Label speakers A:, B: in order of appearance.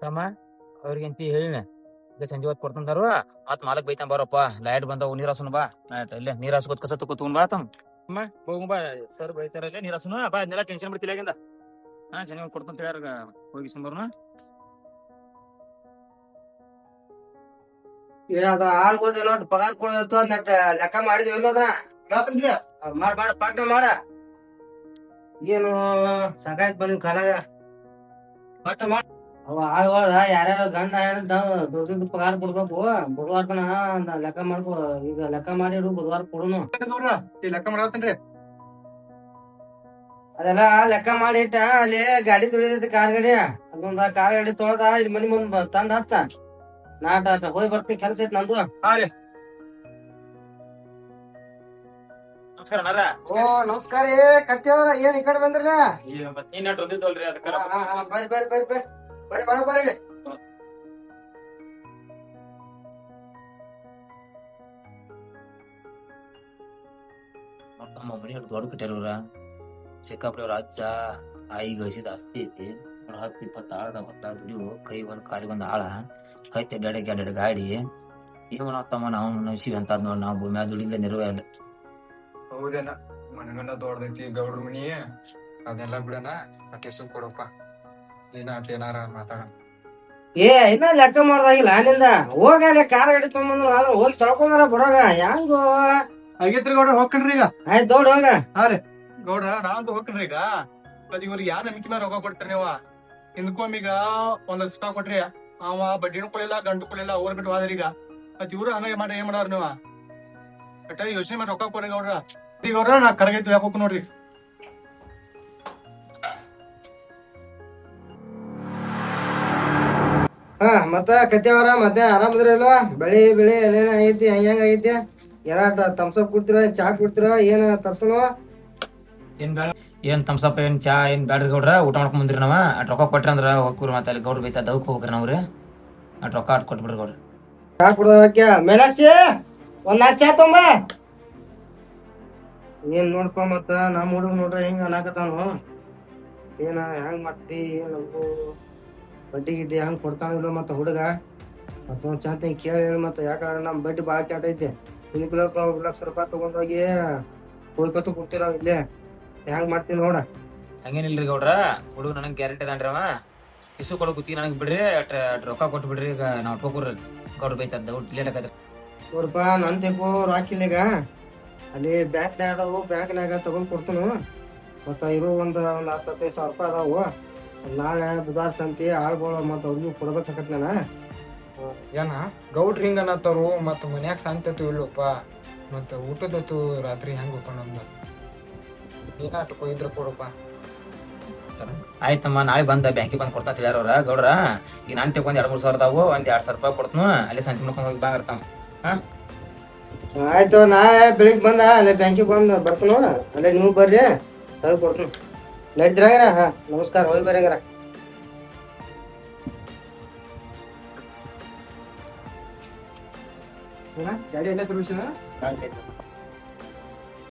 A: ತಮ್ಮ ಅವ್ರಿಗಂತ ಹೇಳಿನ ಈಗ ಸಂಜೆ ಹೊತ್ತು ಕೊಡ್ತಂತಾರು ಮತ್ ಮಾಲಕ್ ಬೈತಾನ ಬರಪ್ಪ ಲೈಟ್ ಬಂದವು ನೀರ್ ಹಸುನ ಬಾ ಇಲ್ಲೇ ನೀರ್ ಹಸ್ಕೋತ್ ಕಸ ತಗೋತ್ ಬಾ ತಮ್ಮ ಅಮ್ಮ ಹೋಗು ಬಾ ಸರ್ ಬೈತಾರಲ್ಲೇ ನೀರ್ ಹಸುನ ಬಾ ಅದನ್ನೆಲ್ಲ ಟೆನ್ಷನ್ ಬಿಡ್ತಿಲ್ಲ ಆಗಿಂದ ಸಂಜೆ ಹೊತ್ತು ಕೊಡ್ತಂತ ಯಾರ ಹೋಗಿ ಸುಂಬರ್ನ
B: ಅದ ಆಳ್ಗೋದ ನೋಡ್ ಪಗಾರ ಕೊಡೋದತ್ತು ಲೆಕ್ಕ ಮಾಡಿದಿವಲ್ಲ ಅದ ಮಾಡ ಪಾಠ ಮಾಡ ಏನು ಸಾಕಾಯ್ತು ಬಂದ್ ಕಾಲಾಗ ಪಾಠ ಮಾಡ ಅವ ಆಳ್ಗೊಳದ ಯಾರ್ಯಾರ ಗಂಡ ದೊಡ್ಡ ಪಗಾರ ಕೊಡ್ಬೇಕು ಬುಧವಾರ ತನ ಲೆಕ್ಕ ಮಾಡ್ಕೊ ಈಗ ಲೆಕ್ಕ ಮಾಡಿರು ಬುಧವಾರ ಕೊಡುನು
C: ಲೆಕ್ಕ ಮಾಡತ್ತೇನ್ರಿ
B: ಅದೆಲ್ಲ ಲೆಕ್ಕ ಮಾಡಿಟ್ಟ ಅಲ್ಲಿ ಗಾಡಿ ತೊಳಿದೈತಿ ಕಾರ್ ಗಾಡಿ ಅದೊಂದ ಕಾರ್ ಗಾಡಿ ತೊಳೆದ ಇಲ್ಲಿ ಮನಿ ಮುಂದ್ ತಂದ ಹತ್ತ ನಾಟ ಹೋಗಿ ಬರ್ತೀನಿ ಕೆಲಸ ಐತಿ ನಂದು
C: ಹಾ ರೀ
A: ನಮಸ್ಕಾರ ನರ
B: ಓ ನಮಸ್ಕಾರ ಕತ್ತಿಯವ್ರ ಏನ್ ಈ ಕಡೆ ಬಂದ್ರಲ್ಲ
A: ನೀನ್ ಹೊಂದಿದ್ದಲ್ರಿ ಅದಕ್ಕ
B: ಬರ್ರಿ ಬರ್ರಿ ಬರ್ರಿ ಬರ್ರಿ ಬರ್ರಿ ಒಳಗ್ ಬರ್ರಿ
A: ತಮ್ಮ ಮನಿ ದೊಡ್ಡ ಕಟ್ಟಾರ ಸಿಕ್ಕಾಪಡಿ ಅವ್ರ ಅಜ್ಜ ಆಯಿ ಗಳಿಸಿದ ಆಸ್ತಿ ಐತಿ 10-20 ಆಳದ ಹೊತ್ತ ದುಡಿಯು ಕೈ ಒಂದ್ ಕಾಲಿ ಒಂದ್ ಆಳ ಐತೆ ಎರಡ್ ಗಾಡಿ ಇವನ ತಮ್ಮ ನಾವು ನಡ್ಸಿವಿ ಅಂತ ನೋಡ್ ನಾವು ಭೂಮಿ ದುಡಿದ ನೆರವೇ ಅಲ್ಲ
C: ಹೌದೇನ ಮನಗಂಡ ದೊಡ್ಡದೈತಿ ಗೌಡ್ರ ಮನಿ ಅದೆಲ್ಲ ಬಿಡಣ ಅಟ್ಟಿ ಸುಮ್ ಕೊಡಪ್ಪ ಏನಾರ ಮಾತಾಡ
B: ಇನ್ನ ಲೆಕ್ಕ ಮಾಡ್ದಾಗಿಲ್ಲ ನಿಂದ ಹೋಗ ಕಾರ್ ಗಾಡಿ ತಗೊಂಡ್ ಹೋಗಿ ತಳ್ಕೊಂಡಾರ ಬರೋಗ ಹೆಂಗೋ
C: ಆಗೇತ್ರಿ ಗೌಡ್ರ ಹೋಗ್ಕಣ್ರಿ ಈಗ
B: ಆಯ್ತು ದೊಡ್ಡ ಹೋಗ
C: ಗೌಡ್ರ ನಾವಂತೂ ಹೋಗ್ಕಣ್ರಿ ಈಗ ಅದ್ ಇವ್ರಿಗೆ ಯಾರ ನಂಬಿಕೆ ಮೇಲೆ ರೊಕ್ಕ ಕೊಡ್ತೀರಿ ನೀವ ಹಿಂದ್ಕೊಮ್ಮೀಗ ಒಂದಷ್ಟು ಸ್ಟಾಕ್ ಕೊಟ್ರಿ ಅವ ಬಡ್ಡಿನೂ ಕೊಡಿಲ್ಲ ಗಂಟು ಕೊಡಿಲ್ಲ ಅವ್ರ ಬಿಟ್ಟು ಹೋದ್ರಿ ಈಗ ಮತ್ ಇವ್ರು ಹಂಗ ಮಾಡ್ರಿ ಏನ್ ಮಾಡಾರ ನೀವ ಬಟ್ ಯೋಚನೆ ಮಾಡಿ ರೊಕ್ಕ ಕೊಡ್ರಿ ಗೌಡ್ರ ಈಗ ಗೌಡ್ರ ನಾ ಕರಗೈತಿ ಯಾಕೋಕ್ ನೋಡ್ರಿ
B: ಮತ್ತ ಕತ್ತಿಯವರ ಮತ್ತೆ ಆರಾಮದ್ರಿ ಅಲ್ವಾ ಬೆಳಿ ಏನೇನ ಆಗೈತಿ ಹೆಂಗ ಆಗೈತಿ ಯಾರ ತಮ್ಸಪ್ ಕೊಡ್ತಿರ ಚಾ ಕೊಡ್ತಿರ ಏನ್ ತರ್ಸನು
A: ಏನ್ ತಮ್ಸಪ್ಪ ಏನ್ ಚಾ ಏನ್ ಬ್ಯಾಡ್ರಿ ಗೌಡ್ರ ಊಟ ಮಾಡ್ಕೊಂಡ್ ಬಂದ್ರಿ ನಾವ ಅಟ್ ರೊಕ್ಕ ಕೊಟ್ರಿ ಅಂದ್ರ ಹೋಗ್ರಿ ಮತ್ತೆ ಅಲ್ಲಿ ಗೌಡ್ರ ಬೈತಾ ದೌಕ್ ಹೋಗ್ರಿ ನಾವ್ರಿ ಅಟ್ ರೊಕ್ಕ ಅಟ್ ಕೊಟ್ಬಿಡ್ರಿ ಗೌಡ್ರ
B: ಚಾ ಕುಡ್ದಕ್ಕೆ ಮೀನಾಕ್ಷಿ ಒಂದ್ 4 ಚಾ ತೊಂಬ ಏನ್ ನೋಡ್ಪ ಮತ್ತ ನಮ್ ಹುಡುಗ ನೋಡ್ರಿ ಹಿಂಗ ಅನ್ನಾಕತಾನು ಏನ ಹೆಂಗ್ ಮಾಡ್ತಿ ನಮಗೂ ಬಡ್ಡಿ ಗಿಡ್ಡಿ ಹೆಂಗ್ ಕೊಡ್ತಾನಿಲ್ಲ ಮತ್ತ ಹುಡುಗ ಮತ್ತೊಂದ್ ಚಾ ಕೇಳಿ ಮತ್ತ ಯಾಕಂದ್ರ ನಮ್ ಬಡ್ಡಿ ಬಾಳ ಕೆಟ್ಟ ಐತಿ ₹1,00,000 ತಗೊಂಡೋಗಿ ಕೋಲ್ಕತ್ತು ಕೊಡ್ತಿರ ಇಲ್ಲೇ ಹೆಂಗ್ ಮಾಡ್ತೀನಿ ನೋಡ
A: ಹಂಗೇನಿಲ್ರಿ ಗೌಡ್ರ ಹುಡುಗ ನನಗ್ ಗ್ಯಾರಂಟಿ ಅದಾನ್ರಿ ಅವ ಇಸು ಕೊಡೋ ಗುತ್ತಿಗೆ ನನಗ್ ಬಿಡ್ರಿ ಅಟ್ ರೊಕ್ಕ ಕೊಟ್ಟು ಬಿಡ್ರಿ ಈಗ ನಾವ್ ಹೋಗ್ರಿ ಗೌಡ್ರ ಬೈತಾರ ದೌಡ್ ಲೇಟ್ ಆಗದ್ರಿ
B: ನೋಡ್ಪ ನನ್ ತೆಗೋ ರಾಕಿಲ್ಲ ಈಗ ಅಲ್ಲಿ ಬ್ಯಾಂಕ್ನಾಗ ಅದಾವು ಬ್ಯಾಂಕ್ನಾಗ ತಗೊಂಡ್ ಕೊಡ್ತನು ಮತ್ತ ಇರೋ ಒಂದ್ 10-15,000 ಅದಾವು ನಾಳೆ ಬುಧವಾರ ಸಂತಿ ಆಳ್ಗಳು ಮತ್ತ ಅವ್ರಿಗೂ ಕೊಡ್ಬೇಕಾಗತ್ ನಾನ
D: ಏನ ಗೌಡ್ರ ಹಿಂಗ ಅನ್ನತ್ತಾರು ಮತ್ತ ಮನ್ಯಾಗ ಶಾಂತತು ಇಲ್ಲಪ್ಪ ಮತ್ತ ಊಟದತ್ತು ರಾತ್ರಿ ಹೆಂಗಪ್ಪ ನಮ್ದ ಏನಾಟಕ್ಕೋ ಇದ್ರ ಕೊಡಪ್ಪ
A: ಆಯ್ತಮ್ಮ ನಾಳೆ ಬಂದ ಬ್ಯಾಂಕಿಗೆ ಬಂದ್ ಕೊಡ್ತಾ ಯಾರವ್ರ ಗೌಡ್ರ ಈಗ ನಾನ್ ತಗೊಂಡ್ 2-3 ಸಾವಿರ ಅದಾವು ಒಂದ್ ₹2,000 ಕೊಡ್ತನು ಅಲ್ಲೇ ಸಂತಿ ಮಾಡ್ಕೊಂಡ್ ಹೋಗಿ ಬಾಂಗ್ ಇರ್ತಾವ
B: ಆಯ್ತು ನಾಳೆ ಬೆಳಿಗ್ಗೆ ಬಂದ ಅಲ್ಲೇ ಬ್ಯಾಂಕಿಗೆ ಬಂದ್ ಬರ್ತನು ಅಲ್ಲೇ ನೀವು ಬರ್ರಿ ತೆಗೆದು ಕೊಡ್ತನು ನಡೀತಿರಂಗ್ರ ನಮಸ್ಕಾರ ಹೋಗಿ ಬರಂಗ್ರ
D: ಗಾಡಿ ಎಲ್ಲ